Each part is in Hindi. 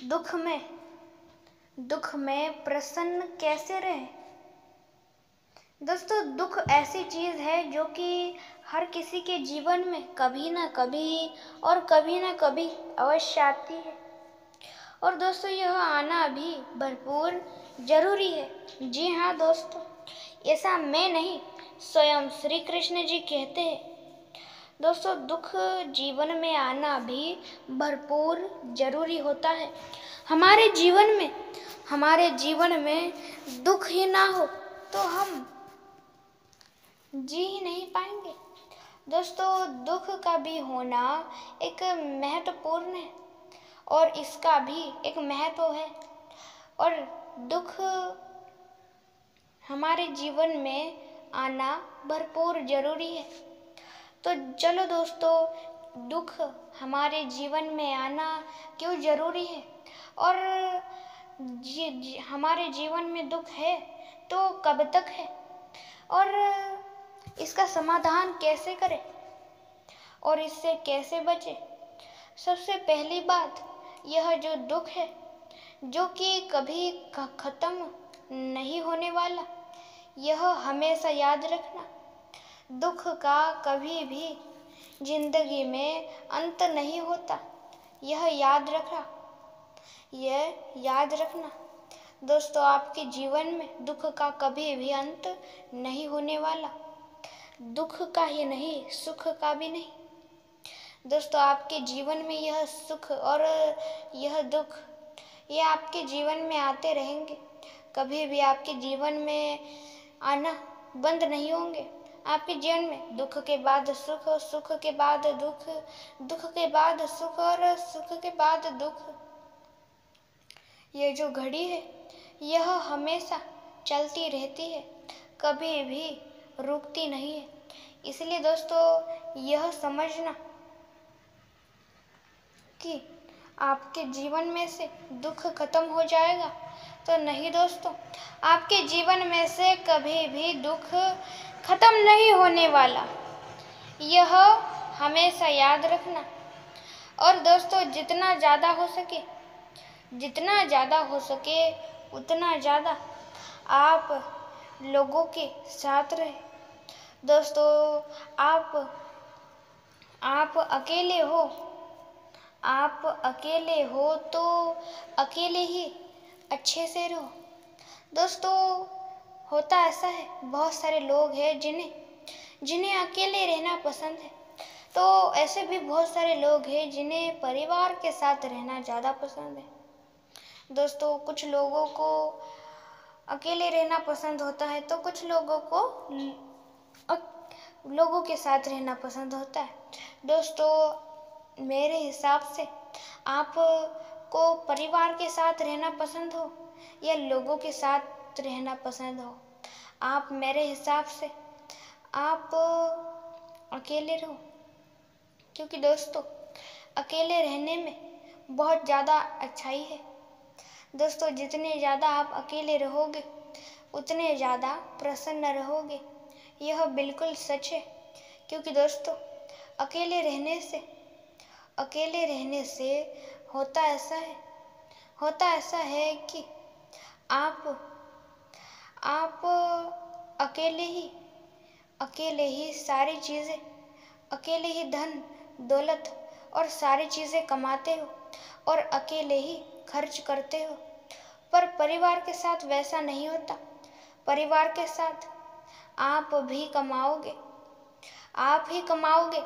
दुख में प्रसन्न कैसे रहें। दोस्तों, दुख ऐसी चीज़ है जो कि हर किसी के जीवन में कभी ना कभी और कभी ना कभी अवश्य आती है। और दोस्तों, यह आना भी भरपूर जरूरी है। जी हाँ दोस्तों, ऐसा मैं नहीं, स्वयं श्री कृष्ण जी कहते हैं। दोस्तों, दुख जीवन में आना भी भरपूर जरूरी होता है। हमारे जीवन में दुख ही ना हो तो हम जी ही नहीं पाएंगे। दोस्तों, दुख का भी होना एक महत्वपूर्ण है और इसका भी एक महत्व है। और दुख हमारे जीवन में आना भरपूर जरूरी है। तो चलो दोस्तों, दुख हमारे जीवन में आना क्यों जरूरी है और हमारे जीवन में दुख है तो कब तक है और इसका समाधान कैसे करें और इससे कैसे बचें। सबसे पहली बात, यह जो दुख है जो कि कभी खत्म नहीं होने वाला, यह हमेशा याद रखना। दुख का कभी भी जिंदगी में अंत नहीं होता, यह याद रखना। दोस्तों, आपके जीवन में दुख का कभी भी अंत नहीं होने वाला, दुख का ही नहीं, सुख का भी नहीं। दोस्तों, आपके जीवन में यह सुख और यह दुख, ये आपके जीवन में आते रहेंगे, कभी भी आपके जीवन में आना बंद नहीं होंगे। आपके जीवन में दुख के बाद सुख, सुख के बाद दुख, दुख के बाद सुख और सुख के बाद दुख, ये जो घड़ी है यह हमेशा चलती रहती है, कभी भी रुकती नहीं है। इसलिए दोस्तों, यह समझना कि आपके जीवन में से दुख खत्म हो जाएगा तो नहीं दोस्तों, आपके जीवन में से कभी भी दुख खत्म नहीं होने वाला, यह हमेशा याद रखना। और दोस्तों, जितना ज़्यादा हो सके उतना ज़्यादा आप लोगों के साथ रहें। दोस्तों, आप अकेले हो तो अकेले ही अच्छे से रहो। दोस्तों, होता ऐसा है, बहुत सारे लोग हैं जिन्हें अकेले रहना पसंद है, तो ऐसे भी बहुत सारे लोग हैं जिन्हें परिवार के साथ रहना ज़्यादा पसंद है। दोस्तों, कुछ लोगों को अकेले रहना पसंद होता है तो कुछ लोगों को लोगों के साथ रहना पसंद होता है। दोस्तों, मेरे हिसाब से आपको परिवार के साथ रहना पसंद हो या लोगों के साथ रहना पसंद हो, आप मेरे हिसाब से आप अकेले रहो, क्योंकि दोस्तों, अकेले रहने में बहुत ज़्यादा अच्छाई है। दोस्तों, जितने ज़्यादा आप अकेले रहोगे उतने ज़्यादा प्रसन्न रहोगे, यह बिल्कुल सच है। क्योंकि दोस्तों, अकेले रहने से होता ऐसा है कि आप अकेले ही सारी चीज़ें, अकेले ही धन दौलत और सारी चीज़ें कमाते हो और अकेले ही खर्च करते हो। पर परिवार के साथ वैसा नहीं होता। परिवार के साथ आप ही कमाओगे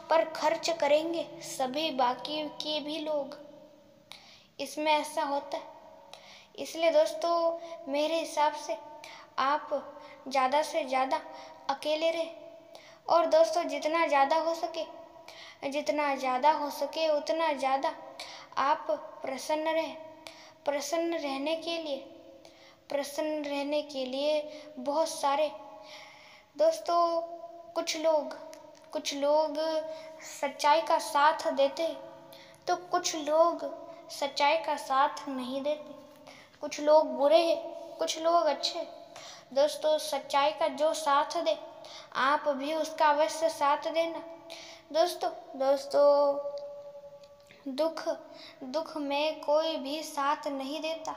पर खर्च करेंगे सभी बाकी के भी लोग, इसमें ऐसा होता है। इसलिए दोस्तों, मेरे हिसाब से आप ज़्यादा से ज़्यादा अकेले रहें। और दोस्तों, जितना ज़्यादा हो सके उतना ज़्यादा आप प्रसन्न रहें। प्रसन्न रहने के लिए बहुत सारे दोस्तों, कुछ लोग सच्चाई का साथ देते तो कुछ लोग सच्चाई का साथ नहीं देते। कुछ लोग बुरे हैं, कुछ लोग अच्छे। दोस्तों, सच्चाई का जो साथ दे आप भी उसका अवश्य साथ देना। दोस्तों, दुख में कोई भी साथ नहीं देता।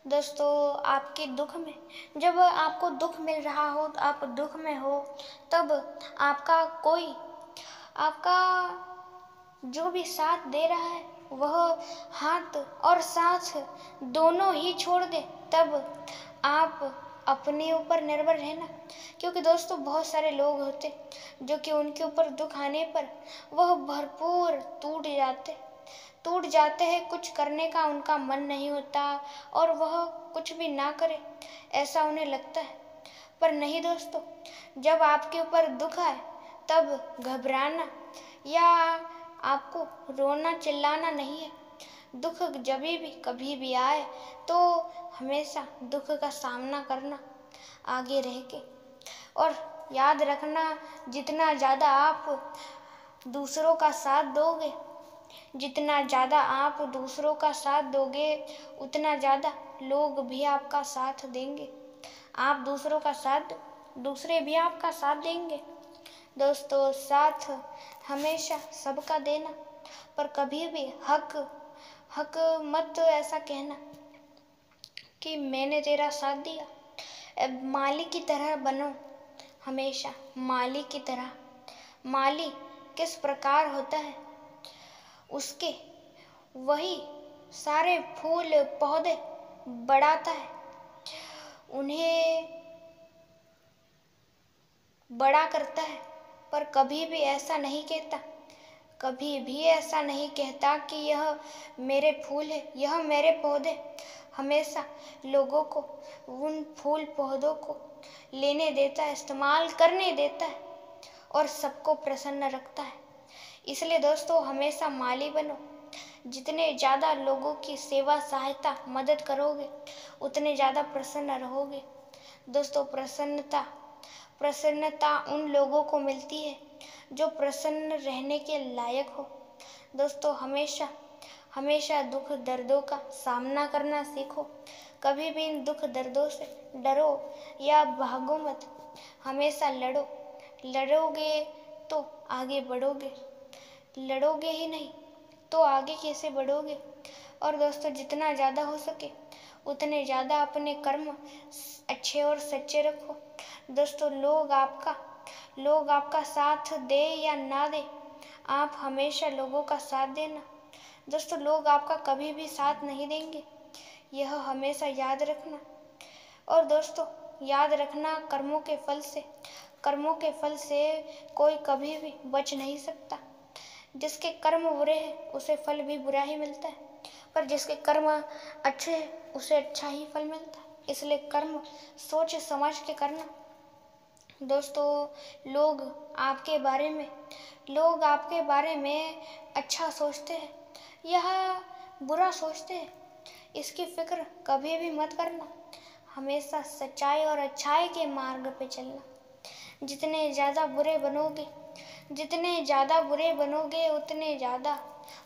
दोस्तों, आपके दुख में, जब आपको दुख मिल रहा हो, आप दुख में हो, तब आपका जो भी साथ दे रहा है वह हाथ और सांस दोनों ही छोड़ दे, तब आप अपने ऊपर निर्भर रहना। क्योंकि दोस्तों, बहुत सारे लोग होते जो कि उनके ऊपर दुख आने पर वह भरपूर टूट जाते हैं। कुछ करने का उनका मन नहीं होता और वह कुछ भी ना करे, ऐसा उन्हें लगता है। पर नहीं दोस्तों, जब आपके ऊपर दुख आए तब घबराना या आपको रोना चिल्लाना नहीं है। दुख जब भी कभी भी आए तो हमेशा दुख का सामना करना आगे रह के। और याद रखना, जितना ज़्यादा आप दूसरों का साथ दोगे, उतना ज़्यादा लोग भी आपका साथ देंगे। आप दूसरों का साथ, दूसरे भी आपका साथ देंगे। दोस्तों, साथ हमेशा सबका देना, पर कभी भी हक मत ऐसा कहना कि मैंने तेरा साथ दिया। माली की तरह बनो, हमेशा माली की तरह। माली किस प्रकार होता है, उसके वही सारे फूल पौधे बढ़ाता है, उन्हें बड़ा करता है, पर कभी भी ऐसा नहीं कहता कि यह मेरे फूल है, यह मेरे पौधे। हमेशा लोगों को उन फूल पौधों को लेने देता है, इस्तेमाल करने देता है और सबको प्रसन्न रखता है। इसलिए दोस्तों, हमेशा माली बनो। जितने ज़्यादा लोगों की सेवा, सहायता, मदद करोगे, उतने ज़्यादा प्रसन्न रहोगे। दोस्तों, प्रसन्नता उन लोगों को मिलती है जो प्रसन्न रहने के लायक हो। दोस्तों, हमेशा दुख दर्दों का सामना करना सीखो। कभी भी इन दुख दर्दों से डरो या भागो मत, हमेशा लड़ो। लड़ोगे तो आगे बढ़ोगे, लड़ोगे ही नहीं तो आगे कैसे बढ़ोगे। और दोस्तों, जितना ज़्यादा हो सके उतने ज़्यादा अपने कर्म अच्छे और सच्चे रखो। दोस्तों, लोग आपका साथ दे या ना दे, आप हमेशा लोगों का साथ देना। दोस्तों, लोग आपका कभी भी साथ नहीं देंगे, यह हमेशा याद रखना। और दोस्तों, याद रखना, कर्मों के फल से कोई कभी भी बच नहीं सकता। जिसके कर्म बुरे हैं उसे फल भी बुरा ही मिलता है, पर जिसके कर्म अच्छे हैं उसे अच्छा ही फल मिलता है। इसलिए कर्म सोच समझ के करना। दोस्तों, लोग आपके बारे में अच्छा सोचते हैं या बुरा सोचते हैं, इसकी फिक्र कभी भी मत करना। हमेशा सच्चाई और अच्छाई के मार्ग पे चलना। जितने ज़्यादा बुरे बनोगे, उतने ज़्यादा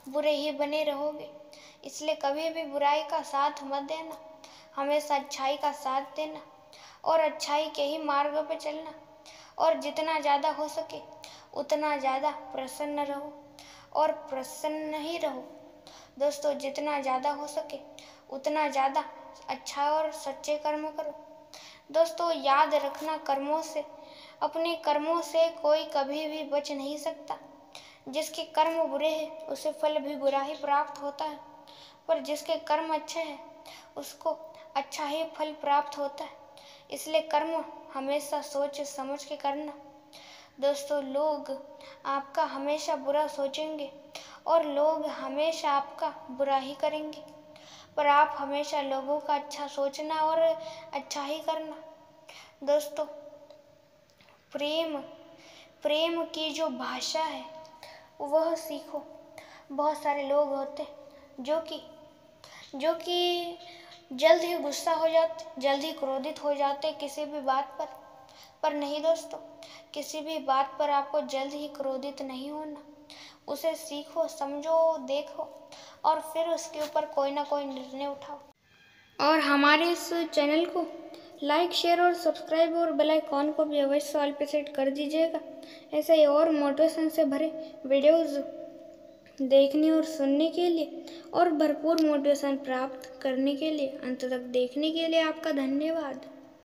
बुरे ही बने रहोगे। इसलिए कभी भी बुराई का साथ मत देना, हमेशा अच्छाई का साथ देना और अच्छाई के ही मार्ग पे चलना। और जितना ज़्यादा हो सके उतना ज़्यादा प्रसन्न रहो और प्रसन्न ही रहो। दोस्तों, जितना ज़्यादा हो सके उतना ज़्यादा अच्छा और सच्चे कर्म करो। दोस्तों, याद रखना, अपने कर्मों से कोई कभी भी बच नहीं सकता। जिसके कर्म बुरे हैं उसे फल भी बुरा ही प्राप्त होता है, पर जिसके कर्म अच्छे हैं उसको अच्छा ही फल प्राप्त होता है। इसलिए कर्म हमेशा सोच समझ के करना। दोस्तों, लोग आपका हमेशा बुरा सोचेंगे और लोग हमेशा आपका बुरा ही करेंगे, पर आप हमेशा लोगों का अच्छा सोचना और अच्छा ही करना। दोस्तों, प्रेम की जो भाषा है वह सीखो। बहुत सारे लोग होते जो कि जल्द ही गुस्सा हो जाते, जल्द ही क्रोधित हो जाते किसी भी बात पर नहीं दोस्तों, किसी भी बात पर आपको जल्द ही क्रोधित नहीं होना। उसे सीखो, समझो, देखो और फिर उसके ऊपर कोई ना कोई निर्णय उठाओ। और हमारे इस चैनल को लाइक, शेयर और सब्सक्राइब और बेल आइकॉन को भी अवश्य ऑल पे सेट कर दीजिएगा। ऐसे ही और मोटिवेशन से भरे वीडियोज़ देखने और सुनने के लिए और भरपूर मोटिवेशन प्राप्त करने के लिए। अंत तक देखने के लिए आपका धन्यवाद।